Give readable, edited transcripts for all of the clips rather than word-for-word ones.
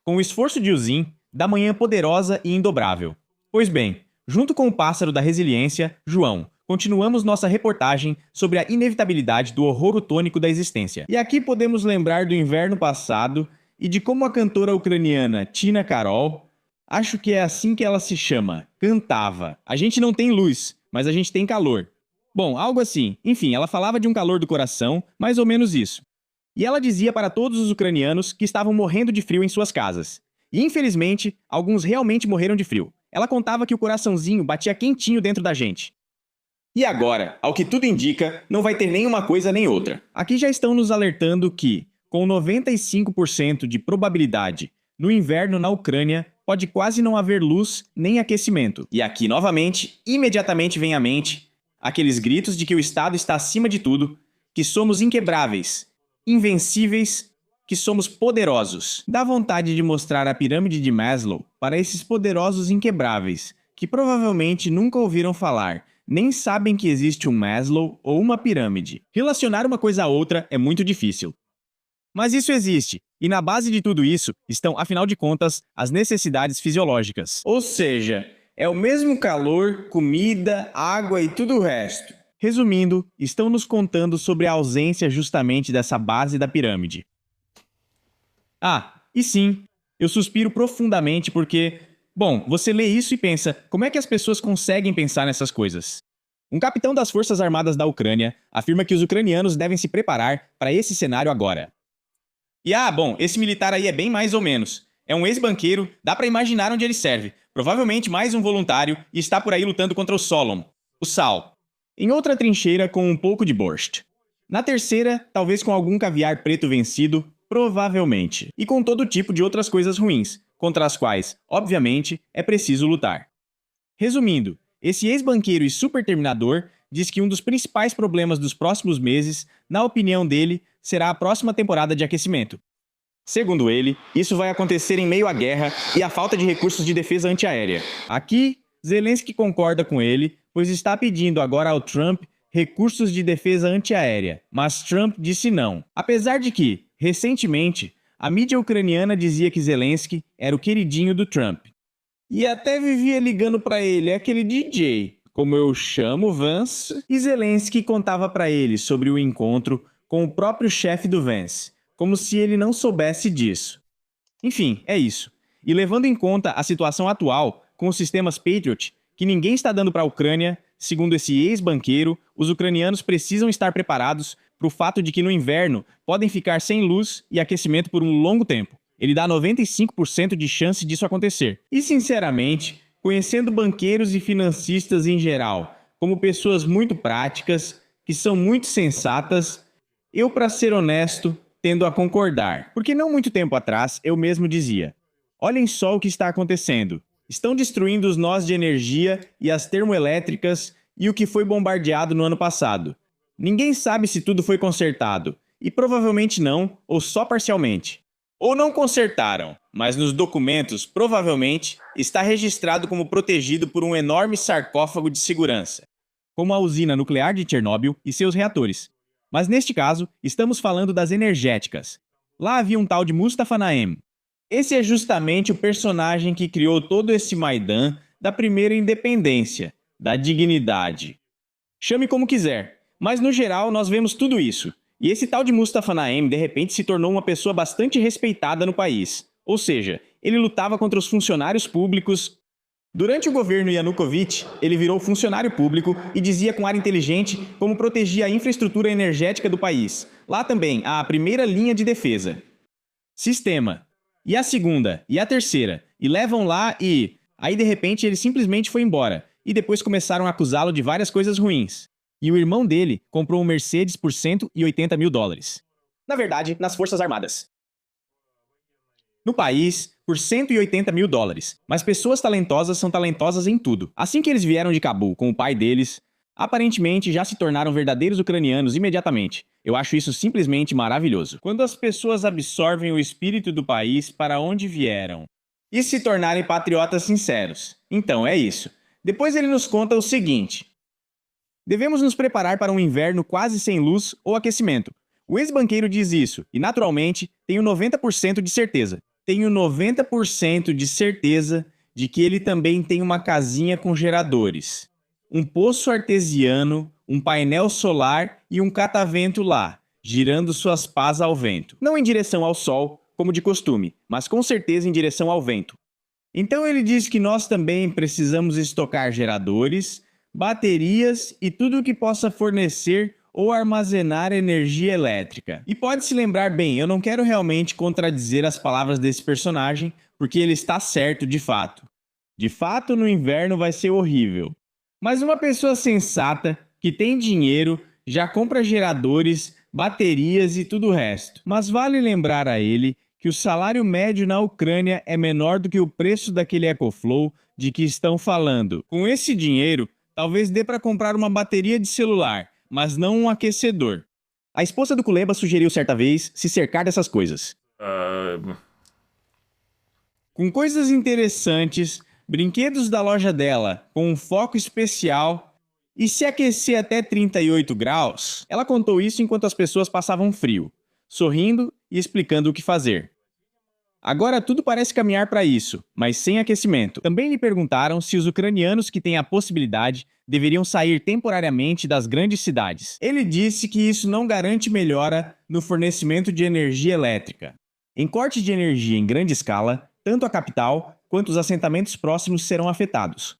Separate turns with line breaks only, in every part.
com o esforço de Uzin, da manhã poderosa e indobrável. Pois bem, junto com o pássaro da resiliência, João, continuamos nossa reportagem sobre a inevitabilidade do horror utônico da existência. E aqui podemos lembrar do inverno passado e de como a cantora ucraniana Tina Karol, acho que é assim que ela se chama, cantava: "A gente não tem luz, mas a gente tem calor." Bom, algo assim. Enfim, ela falava de um calor do coração, mais ou menos isso. E ela dizia para todos os ucranianos que estavam morrendo de frio em suas casas. E infelizmente, alguns realmente morreram de frio. Ela contava que o coraçãozinho batia quentinho dentro da gente. E agora, ao que tudo indica, não vai ter nem uma coisa nem outra. Aqui já estão nos alertando que, com 95% de probabilidade, no inverno na Ucrânia pode quase não haver luz nem aquecimento. E aqui, novamente, imediatamente vem à mente aqueles gritos de que o Estado está acima de tudo, que somos inquebráveis, invencíveis, que somos poderosos. Dá vontade de mostrar a pirâmide de Maslow para esses poderosos inquebráveis, que provavelmente nunca ouviram falar, nem sabem que existe um Maslow ou uma pirâmide. Relacionar uma coisa a outra é muito difícil. Mas isso existe, e na base de tudo isso estão, afinal de contas, as necessidades fisiológicas. Ou seja, é o mesmo calor, comida, água e tudo o resto. Resumindo, estão nos contando sobre a ausência justamente dessa base da pirâmide. Ah, e sim, eu suspiro profundamente porque, bom, você lê isso e pensa, como é que as pessoas conseguem pensar nessas coisas? Um capitão das Forças Armadas da Ucrânia afirma que os ucranianos devem se preparar para esse cenário agora. E bom, esse militar aí é bem mais ou menos. É um ex-banqueiro, dá pra imaginar onde ele serve. Provavelmente mais um voluntário e está por aí lutando contra o Solomon, o Sal. Em outra trincheira com um pouco de borscht. Na terceira, talvez com algum caviar preto vencido, provavelmente. E com todo tipo de outras coisas ruins, contra as quais, obviamente, é preciso lutar. Resumindo, esse ex-banqueiro e super terminador diz que um dos principais problemas dos próximos meses, na opinião dele, será a próxima temporada de aquecimento. Segundo ele, isso vai acontecer em meio à guerra e à falta de recursos de defesa antiaérea. Aqui, Zelensky concorda com ele, pois está pedindo agora ao Trump recursos de defesa antiaérea, mas Trump disse não. Apesar de que, recentemente, a mídia ucraniana dizia que Zelensky era o queridinho do Trump. E até vivia ligando para ele, aquele DJ, como eu chamo Vance, e Zelensky contava para ele sobre o encontro com o próprio chefe do Vance, como se ele não soubesse disso. Enfim, é isso. E levando em conta a situação atual, com os sistemas Patriot, que ninguém está dando para a Ucrânia, segundo esse ex-banqueiro, os ucranianos precisam estar preparados para o fato de que no inverno podem ficar sem luz e aquecimento por um longo tempo. Ele dá 95% de chance disso acontecer. E, sinceramente, conhecendo banqueiros e financistas em geral como pessoas muito práticas, que são muito sensatas, eu, para ser honesto, tendo a concordar. Porque não muito tempo atrás eu mesmo dizia: olhem só o que está acontecendo. Estão destruindo os nós de energia e as termoelétricas e o que foi bombardeado no ano passado. Ninguém sabe se tudo foi consertado, e provavelmente não, ou só parcialmente. Ou não consertaram, mas nos documentos, provavelmente, está registrado como protegido por um enorme sarcófago de segurança, como a usina nuclear de Chernobyl e seus reatores. Mas neste caso, estamos falando das energéticas. Lá havia um tal de Mustafa Naem. Esse é justamente o personagem que criou todo esse Maidan da primeira independência, da dignidade. Chame como quiser, mas no geral nós vemos tudo isso. E esse tal de Mustafa Naem de repente se tornou uma pessoa bastante respeitada no país. Ou seja, ele lutava contra os funcionários públicos. Durante o governo Yanukovych, ele virou funcionário público e dizia com ar inteligente como protegia a infraestrutura energética do país. Lá também, a primeira linha de defesa. Sistema. E a segunda, e a terceira. E levam lá e... Aí de repente ele simplesmente foi embora. E depois começaram a acusá-lo de várias coisas ruins. E o irmão dele comprou um Mercedes por $180 mil. Na verdade, nas Forças Armadas. No país, por $180 mil. Mas pessoas talentosas são talentosas em tudo. Assim que eles vieram de Cabul com o pai deles, aparentemente já se tornaram verdadeiros ucranianos imediatamente. Eu acho isso simplesmente maravilhoso. Quando as pessoas absorvem o espírito do país para onde vieram e se tornarem patriotas sinceros. Então, é isso. Depois ele nos conta o seguinte: devemos nos preparar para um inverno quase sem luz ou aquecimento. O ex-banqueiro diz isso, e naturalmente tenho 90% de certeza. Tenho 90% de certeza de que ele também tem uma casinha com geradores, um poço artesiano, um painel solar e um catavento lá, girando suas pás ao vento. Não em direção ao sol, como de costume, mas com certeza em direção ao vento. Então ele diz que nós também precisamos estocar geradores, baterias e tudo o que possa fornecer ou armazenar energia elétrica. E pode se lembrar bem, eu não quero realmente contradizer as palavras desse personagem, porque ele está certo de fato. De fato, no inverno vai ser horrível. Mas uma pessoa sensata, que tem dinheiro, já compra geradores, baterias e tudo o resto. Mas vale lembrar a ele que o salário médio na Ucrânia é menor do que o preço daquele EcoFlow de que estão falando. Com esse dinheiro, talvez dê para comprar uma bateria de celular, mas não um aquecedor. A esposa do Kuleba sugeriu certa vez se cercar dessas coisas. Com coisas interessantes, brinquedos da loja dela com um foco especial e se aquecer até 38 graus, ela contou isso enquanto as pessoas passavam frio, sorrindo e explicando o que fazer. Agora tudo parece caminhar para isso, mas sem aquecimento. Também lhe perguntaram se os ucranianos que têm a possibilidade deveriam sair temporariamente das grandes cidades. Ele disse que isso não garante melhora no fornecimento de energia elétrica. Em corte de energia em grande escala, tanto a capital quanto os assentamentos próximos serão afetados.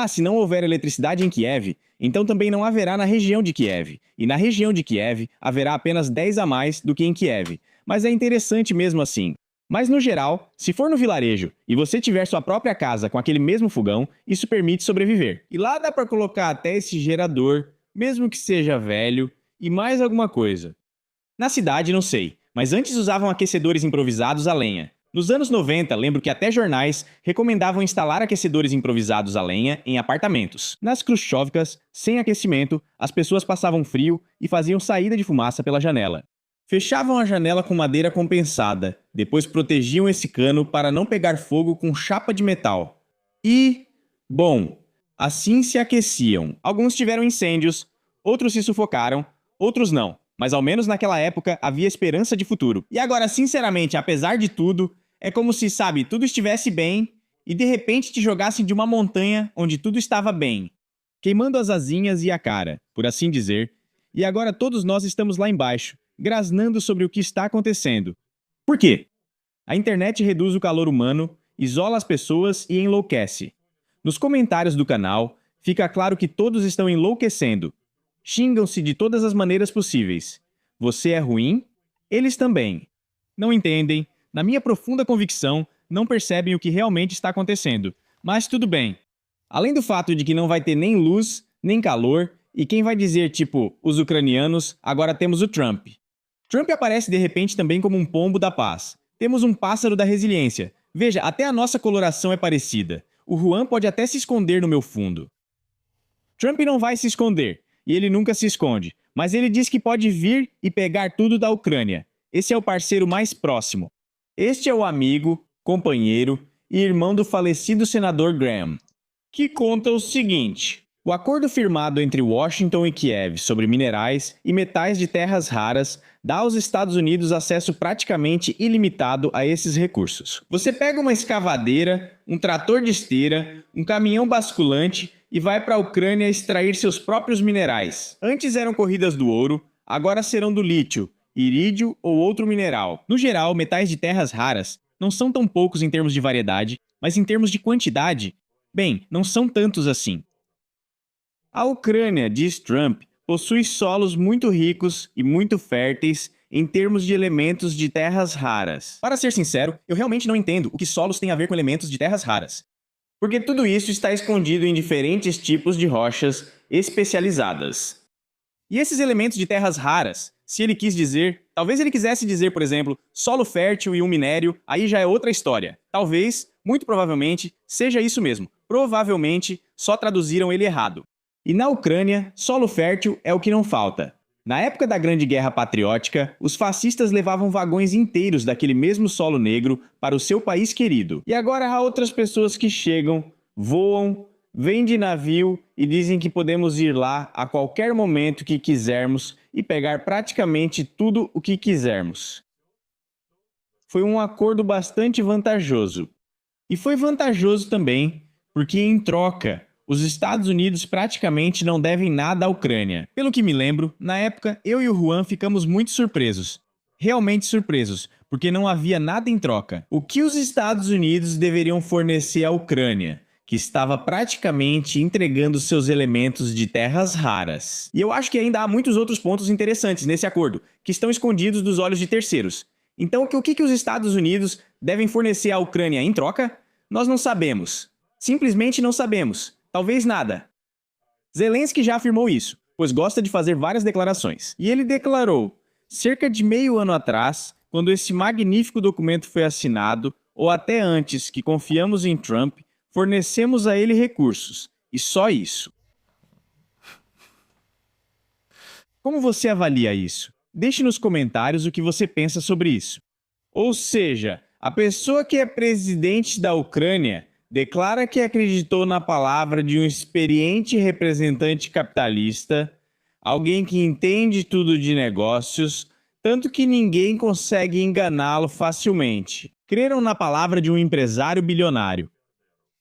Se não houver eletricidade em Kiev, então também não haverá na região de Kiev. E na região de Kiev haverá apenas 10 a mais do que em Kiev. Mas é interessante mesmo assim. Mas no geral, se for no vilarejo e você tiver sua própria casa com aquele mesmo fogão, isso permite sobreviver. E lá dá para colocar até esse gerador, mesmo que seja velho, e mais alguma coisa. Na cidade não sei, mas antes usavam aquecedores improvisados a lenha. Nos anos 90, lembro que até jornais recomendavam instalar aquecedores improvisados a lenha em apartamentos. Nas Khrushchevkas, sem aquecimento, as pessoas passavam frio e faziam saída de fumaça pela janela. Fechavam a janela com madeira compensada, depois protegiam esse cano para não pegar fogo com chapa de metal. Bom, assim se aqueciam. Alguns tiveram incêndios, outros se sufocaram, outros não. Mas ao menos naquela época havia esperança de futuro. E agora, sinceramente, apesar de tudo, é como se, sabe, tudo estivesse bem e de repente te jogassem de uma montanha onde tudo estava bem, queimando as asinhas e a cara, por assim dizer, e agora todos nós estamos lá embaixo, grasnando sobre o que está acontecendo. Por quê? A internet reduz o calor humano, isola as pessoas e enlouquece. Nos comentários do canal, fica claro que todos estão enlouquecendo. Xingam-se de todas as maneiras possíveis. Você é ruim? Eles também. Não entendem, na minha profunda convicção, não percebem o que realmente está acontecendo. Mas tudo bem. Além do fato de que não vai ter nem luz, nem calor, e quem vai dizer, tipo, os ucranianos, agora temos o Trump. Trump aparece de repente também como um pombo da paz. Temos um pássaro da resiliência. Veja, até a nossa coloração é parecida. O Juan pode até se esconder no meu fundo. Trump não vai se esconder. E ele nunca se esconde, mas ele diz que pode vir e pegar tudo da Ucrânia. Esse é o parceiro mais próximo. Este é o amigo, companheiro e irmão do falecido senador Graham, que conta o seguinte: o acordo firmado entre Washington e Kiev sobre minerais e metais de terras raras dá aos Estados Unidos acesso praticamente ilimitado a esses recursos. Você pega uma escavadeira, um trator de esteira, um caminhão basculante e vai para a Ucrânia extrair seus próprios minerais. Antes eram corridas do ouro, agora serão do lítio, irídio ou outro mineral. No geral, metais de terras raras não são tão poucos em termos de variedade, mas em termos de quantidade, bem, não são tantos assim. A Ucrânia, diz Trump, possui solos muito ricos e muito férteis em termos de elementos de terras raras. Para ser sincero, eu realmente não entendo o que solos têm a ver com elementos de terras raras. Porque tudo isso está escondido em diferentes tipos de rochas especializadas. E esses elementos de terras raras, se ele quis dizer, talvez ele quisesse dizer, por exemplo, solo fértil e um minério, aí já é outra história. Talvez, muito provavelmente, seja isso mesmo. Provavelmente, só traduziram ele errado. E na Ucrânia, solo fértil é o que não falta. Na época da Grande Guerra Patriótica, os fascistas levavam vagões inteiros daquele mesmo solo negro para o seu país querido. E agora há outras pessoas que chegam, voam, vêm de navio e dizem que podemos ir lá a qualquer momento que quisermos e pegar praticamente tudo o que quisermos. foi um acordo bastante vantajoso. E foi vantajoso também porque, em troca, os Estados Unidos praticamente não devem nada à Ucrânia. Pelo que me lembro, na época, eu e o Juan ficamos muito surpresos. Realmente surpresos, porque não havia nada em troca. O que os Estados Unidos deveriam fornecer à Ucrânia, que estava praticamente entregando seus elementos de terras raras. E eu acho que ainda há muitos outros pontos interessantes nesse acordo, que estão escondidos dos olhos de terceiros. Então, o que os Estados Unidos devem fornecer à Ucrânia em troca? Nós não sabemos. Simplesmente não sabemos. Talvez nada. Zelensky já afirmou isso, pois gosta de fazer várias declarações. E ele declarou, cerca de meio ano atrás, quando esse magnífico documento foi assinado, ou até antes que confiamos em Trump, fornecemos a ele recursos. E só isso. Como você avalia isso? Deixe nos comentários o que você pensa sobre isso. Ou seja, a pessoa que é presidente da Ucrânia declara que acreditou na palavra de um experiente representante capitalista, alguém que entende tudo de negócios, tanto que ninguém consegue enganá-lo facilmente. Creram na palavra de um empresário bilionário.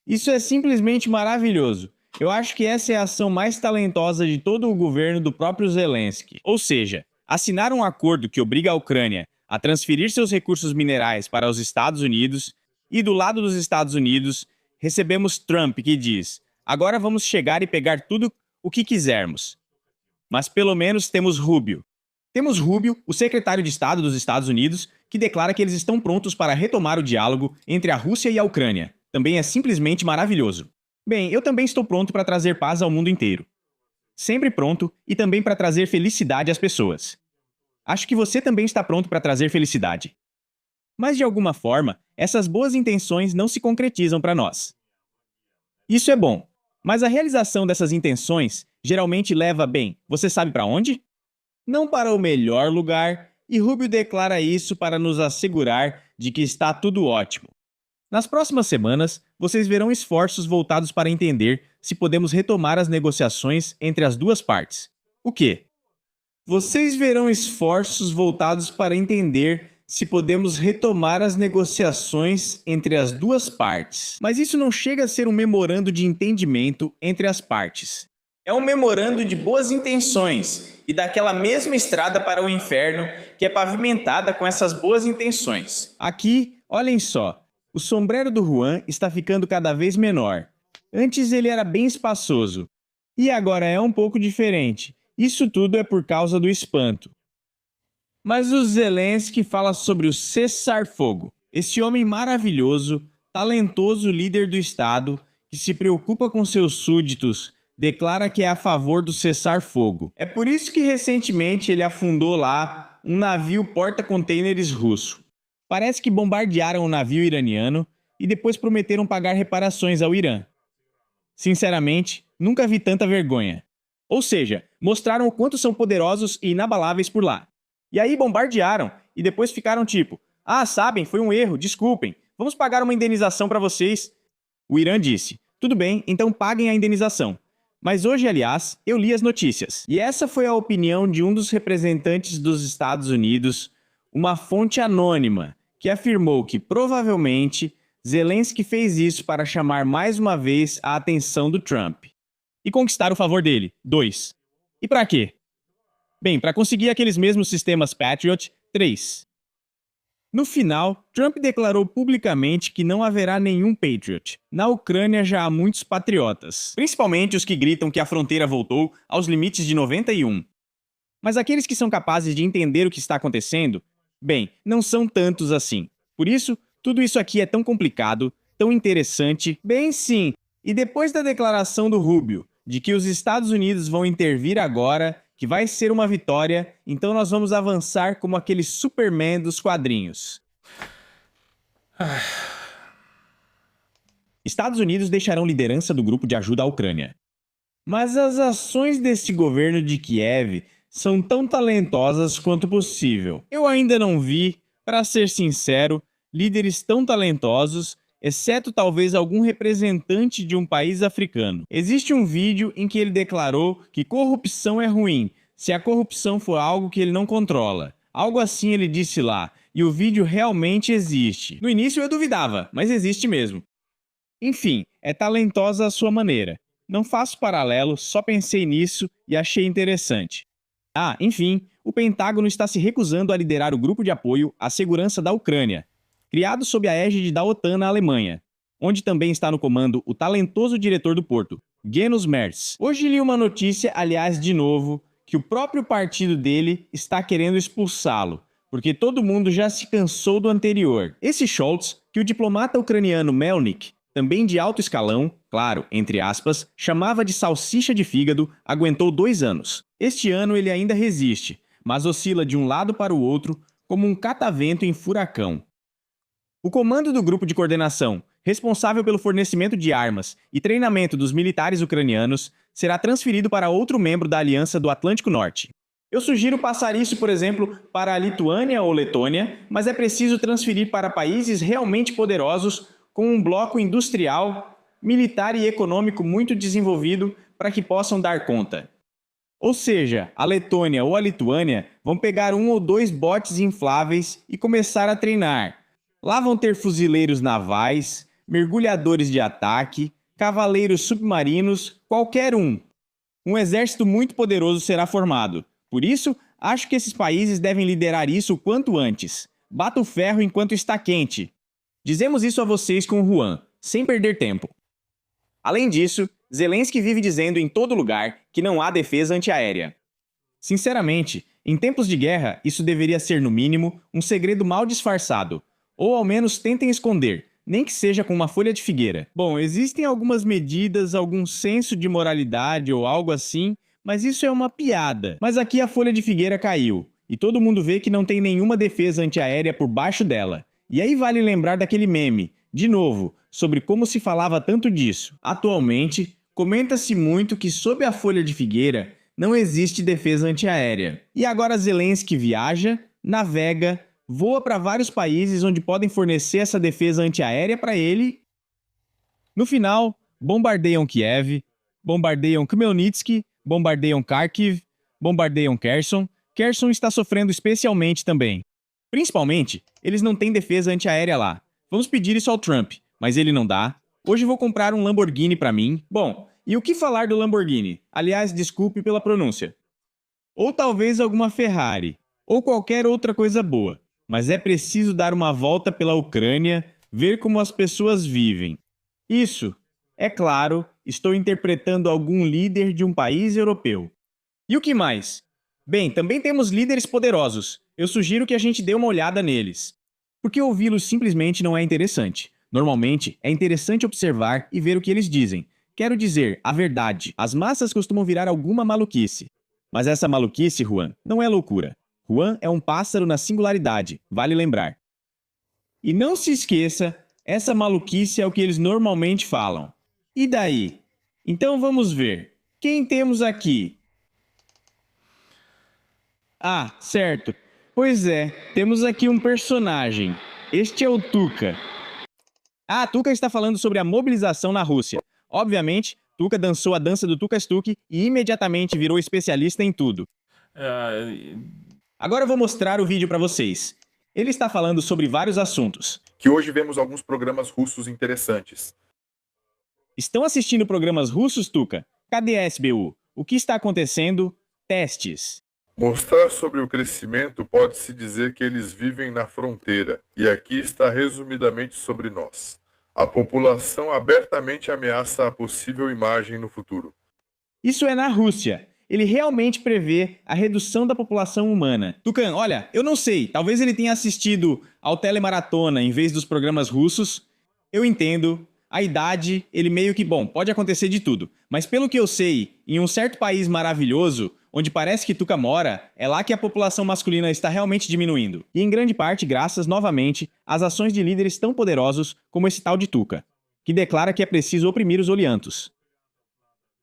Isso é simplesmente maravilhoso. Eu acho que essa é a ação mais talentosa de todo o governo do próprio Zelensky. Ou seja, assinar um acordo que obriga a Ucrânia a transferir seus recursos minerais para os Estados Unidos, e do lado dos Estados Unidos, recebemos Trump que diz, agora vamos chegar e pegar tudo o que quisermos. Mas pelo menos temos Rubio. Temos Rubio, o secretário de Estado dos Estados Unidos, que declara que eles estão prontos para retomar o diálogo entre a Rússia e a Ucrânia. Também é simplesmente maravilhoso. Bem, eu também estou pronto para trazer paz ao mundo inteiro. Sempre pronto e também para trazer felicidade às pessoas. Acho que você também está pronto para trazer felicidade. Mas de alguma forma, essas boas intenções não se concretizam para nós. Isso é bom, mas a realização dessas intenções geralmente leva, bem, você sabe para onde? Não para o melhor lugar, e Rubio declara isso para nos assegurar de que está tudo ótimo. Nas próximas semanas, vocês verão esforços voltados para entender se podemos retomar as negociações entre as duas partes. O quê? Vocês verão esforços voltados para entender se podemos retomar as negociações entre as duas partes. Mas isso não chega a ser um memorando de entendimento entre as partes. É um memorando de boas intenções e daquela mesma estrada para o inferno que é pavimentada com essas boas intenções. Aqui, olhem só. O sombrero do Juan está ficando cada vez menor. Antes ele era bem espaçoso. E agora é um pouco diferente. Isso tudo é por causa do espanto. Mas o Zelensky fala sobre o cessar-fogo. Esse homem maravilhoso, talentoso líder do Estado, que se preocupa com seus súditos, declara que é a favor do cessar-fogo. É por isso que recentemente ele afundou lá um navio porta-contêineres russo. Parece que bombardearam o navio iraniano e depois prometeram pagar reparações ao Irã. Sinceramente, nunca vi tanta vergonha. Ou seja, mostraram o quanto são poderosos e inabaláveis por lá. E aí bombardearam e depois ficaram tipo, sabem, foi um erro, desculpem, vamos pagar uma indenização para vocês. O Irã disse, tudo bem, então paguem a indenização. Mas hoje, aliás, eu li as notícias. E essa foi a opinião de um dos representantes dos Estados Unidos, uma fonte anônima, que afirmou que, provavelmente, Zelensky fez isso para chamar mais uma vez a atenção do Trump. E conquistar o favor dele. 2. E para quê? Bem, para conseguir aqueles mesmos sistemas Patriot. 3. No final, Trump declarou publicamente que não haverá nenhum Patriot. Na Ucrânia já há muitos patriotas, principalmente os que gritam que a fronteira voltou aos limites de 91. Mas aqueles que são capazes de entender o que está acontecendo, bem, não são tantos assim. Por isso, tudo isso aqui é tão complicado, tão interessante. Bem, sim. E depois da declaração do Rubio, de que os Estados Unidos vão intervir agora, que vai ser uma vitória, então nós vamos avançar como aquele Superman dos quadrinhos. Estados Unidos deixarão liderança do grupo de ajuda à Ucrânia. Mas as ações deste governo de Kiev são tão talentosas quanto possível. Eu ainda não vi, para ser sincero, líderes tão talentosos, exceto talvez algum representante de um país africano. Existe um vídeo em que ele declarou que corrupção é ruim, se a corrupção for algo que ele não controla. Algo assim ele disse lá, e o vídeo realmente existe. No início eu duvidava, mas existe mesmo. Enfim, é talentosa à sua maneira. Não faço paralelo, só pensei nisso e achei interessante. Ah, enfim, o Pentágono está se recusando a liderar o grupo de apoio à segurança da Ucrânia, criado sob a égide da OTAN na Alemanha, onde também está no comando o talentoso diretor do porto, Genusz Merz. Hoje li uma notícia, aliás, de novo, que o próprio partido dele está querendo expulsá-lo, porque todo mundo já se cansou do anterior. Esse Scholz, que o diplomata ucraniano Melnik, também de alto escalão, claro, entre aspas, chamava de salsicha de fígado, aguentou 2 anos. Este ano ele ainda resiste, mas oscila de um lado para o outro como um catavento em furacão. O comando do grupo de coordenação, responsável pelo fornecimento de armas e treinamento dos militares ucranianos, será transferido para outro membro da Aliança do Atlântico Norte. Eu sugiro passar isso, por exemplo, para a Lituânia ou Letônia, mas é preciso transferir para países realmente poderosos com um bloco industrial, militar e econômico muito desenvolvido para que possam dar conta. Ou seja, a Letônia ou a Lituânia vão pegar 1 ou 2 botes infláveis e começar a treinar. Lá vão ter fuzileiros navais, mergulhadores de ataque, cavaleiros submarinos, qualquer um. Um exército muito poderoso será formado. Por isso, acho que esses países devem liderar isso o quanto antes. Bata o ferro enquanto está quente. Dizemos isso a vocês com o Juan, sem perder tempo. Além disso, Zelensky vive dizendo em todo lugar que não há defesa antiaérea. Sinceramente, em tempos de guerra, isso deveria ser, no mínimo, um segredo mal disfarçado. Ou ao menos tentem esconder, nem que seja com uma folha de figueira. Bom, existem algumas medidas, algum senso de moralidade ou algo assim, mas isso é uma piada. Mas aqui a folha de figueira caiu, e todo mundo vê que não tem nenhuma defesa antiaérea por baixo dela. E aí vale lembrar daquele meme, de novo, sobre como se falava tanto disso. Atualmente, comenta-se muito que sob a folha de figueira não existe defesa antiaérea. E agora Zelensky viaja, navega, voa para vários países onde podem fornecer essa defesa antiaérea para ele. No final, bombardeiam Kiev, bombardeiam Khmelnytskyi, bombardeiam Kharkiv, bombardeiam Kherson. Kherson está sofrendo especialmente também. Principalmente, eles não têm defesa antiaérea lá. Vamos pedir isso ao Trump, mas ele não dá. Hoje vou comprar um Lamborghini para mim. Bom, e o que falar do Lamborghini? Aliás, desculpe pela pronúncia. Ou talvez alguma Ferrari, ou qualquer outra coisa boa. Mas é preciso dar uma volta pela Ucrânia, ver como as pessoas vivem. Isso, é claro, estou interpretando algum líder de um país europeu. E o que mais? Bem, também temos líderes poderosos. Eu sugiro que a gente dê uma olhada neles. Porque ouvi-los simplesmente não é interessante. Normalmente, é interessante observar e ver o que eles dizem. Quero dizer, a verdade. As massas costumam virar alguma maluquice. Mas essa maluquice, Juan, não é loucura. Juan é um pássaro na singularidade, vale lembrar. E não se esqueça, essa maluquice é o que eles normalmente falam. E daí? Então vamos ver. Quem temos aqui? Ah, certo. Pois é, temos aqui um personagem. Este é o Tuka. Ah, Tuka está falando sobre a mobilização na Rússia. Obviamente, Tuka dançou a dança do Tuka-Stuk e imediatamente virou especialista em tudo. Agora eu vou mostrar o vídeo para vocês. Ele está falando sobre vários assuntos.
Que hoje vemos alguns programas russos interessantes.
Estão assistindo programas russos, Tuka? Cadê a SBU? O que está acontecendo? Testes.
Mostrar sobre o crescimento pode-se dizer que eles vivem na fronteira, e aqui está resumidamente sobre nós. A população abertamente ameaça a possível imagem no futuro.
Isso é na Rússia. Ele realmente prevê a redução da população humana. Tukan, olha, eu não sei, talvez ele tenha assistido ao Telemaratona em vez dos programas russos. Eu entendo, a idade, ele meio que, bom, pode acontecer de tudo. Mas pelo que eu sei, em um certo país maravilhoso, onde parece que Tuka mora, é lá que a população masculina está realmente diminuindo. E em grande parte graças, novamente, às ações de líderes tão poderosos como esse tal de Tuka, que declara que é preciso oprimir os Oliantos.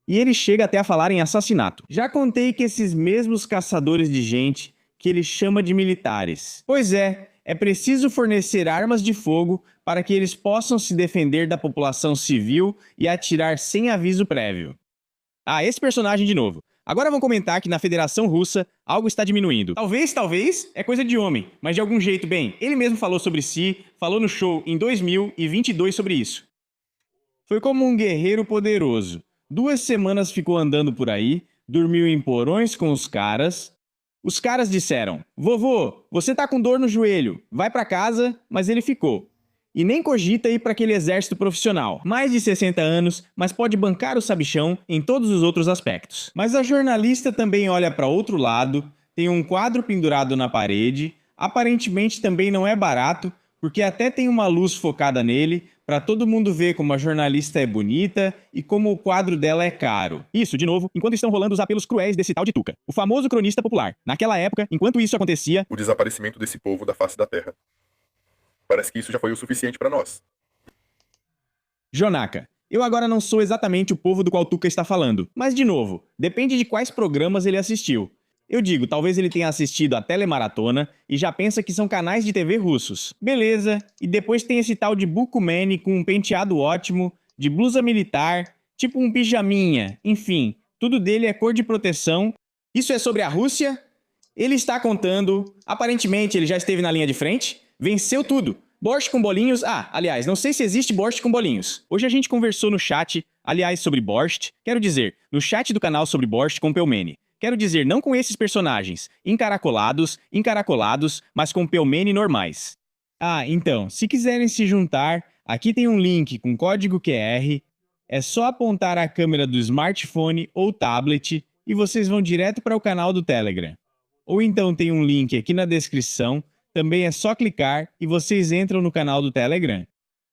E ele chega até a falar em assassinato. Já contei que esses mesmos caçadores de gente, que ele chama de militares. Pois é preciso fornecer armas de fogo para que eles possam se defender da população civil e atirar sem aviso prévio. Ah, esse personagem de novo. Agora vão comentar que na Federação Russa algo está diminuindo. Talvez, é coisa de homem, mas de algum jeito, bem, ele mesmo falou sobre si, falou no show em 2022 sobre isso. Foi como um guerreiro poderoso. 2 semanas ficou andando por aí, dormiu em porões com os caras. Os caras disseram: "Vovô, você tá com dor no joelho, vai pra casa", mas ele ficou. E nem cogita ir para aquele exército profissional. Mais de 60 anos, mas pode bancar o sabichão em todos os outros aspectos. Mas a jornalista também olha para outro lado, tem um quadro pendurado na parede, aparentemente também não é barato, porque até tem uma luz focada nele, para todo mundo ver como a jornalista é bonita e como o quadro dela é caro. Isso, de novo, enquanto estão rolando os apelos cruéis desse tal de Tuca, o famoso cronista popular. Naquela época, enquanto isso acontecia,
O desaparecimento desse povo da face da terra. Parece que isso já foi o suficiente para nós.
Jonaca, eu agora não sou exatamente o povo do qual Tuca está falando, mas de novo, depende de quais programas ele assistiu. Eu digo, talvez ele tenha assistido a Telemaratona e já pensa que são canais de TV russos. Beleza, e depois tem esse tal de Bucumene com um penteado ótimo, de blusa militar, tipo um pijaminha, enfim, tudo dele é cor de proteção. Isso é sobre a Rússia? Ele está contando, aparentemente ele já esteve na linha de frente, venceu tudo. Borscht com bolinhos. Aliás, não sei se existe borscht com bolinhos. Hoje a gente conversou no chat, aliás, sobre borscht. Quero dizer, no chat do canal sobre borscht com pelmene. Quero dizer, não com esses personagens, encaracolados, mas com pelmene normais. Então, se quiserem se juntar, aqui tem um link com código QR. É só apontar a câmera do smartphone ou tablet e vocês vão direto para o canal do Telegram. Ou então tem um link aqui na descrição. Também é só clicar e vocês entram no canal do Telegram.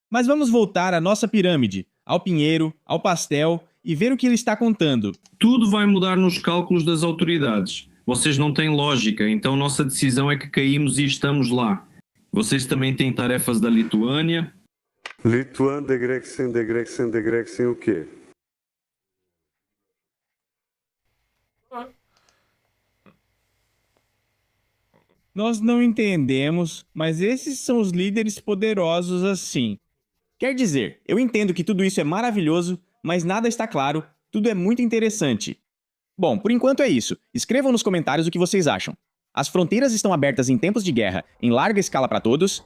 Mas vamos voltar à nossa pirâmide, ao pinheiro, ao pastel e ver o que ele está contando.
Tudo vai mudar nos cálculos das autoridades. Vocês não têm lógica, então nossa decisão é que caímos e estamos lá. Vocês também têm tarefas da Lituânia.
Lituânia, de Grécia, o quê?
Nós não entendemos, mas esses são os líderes poderosos assim. Quer dizer, eu entendo que tudo isso é maravilhoso, mas nada está claro, tudo é muito interessante. Bom, por enquanto é isso. Escrevam nos comentários o que vocês acham. As fronteiras estão abertas em tempos de guerra, em larga escala para todos?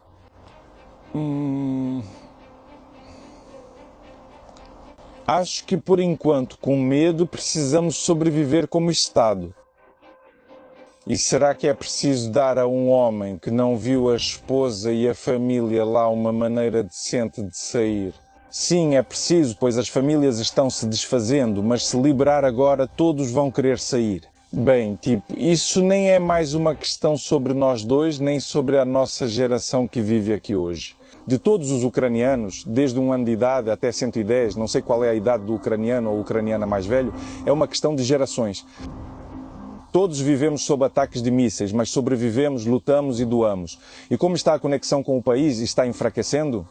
Acho que por enquanto, com medo, precisamos sobreviver como Estado. E será que é preciso dar a um homem que não viu a esposa e a família lá uma maneira decente de sair? Sim, é preciso, pois as famílias estão se desfazendo, mas se liberar agora todos vão querer sair. Bem, isso nem é mais uma questão sobre nós dois, nem sobre a nossa geração que vive aqui hoje. De todos os ucranianos, desde 1 ano de idade até 110, não sei qual é a idade do ucraniano ou ucraniana mais velho, é uma questão de gerações. Todos vivemos sob ataques de mísseis, mas sobrevivemos, lutamos e doamos. E como está a conexão com o país? Está enfraquecendo?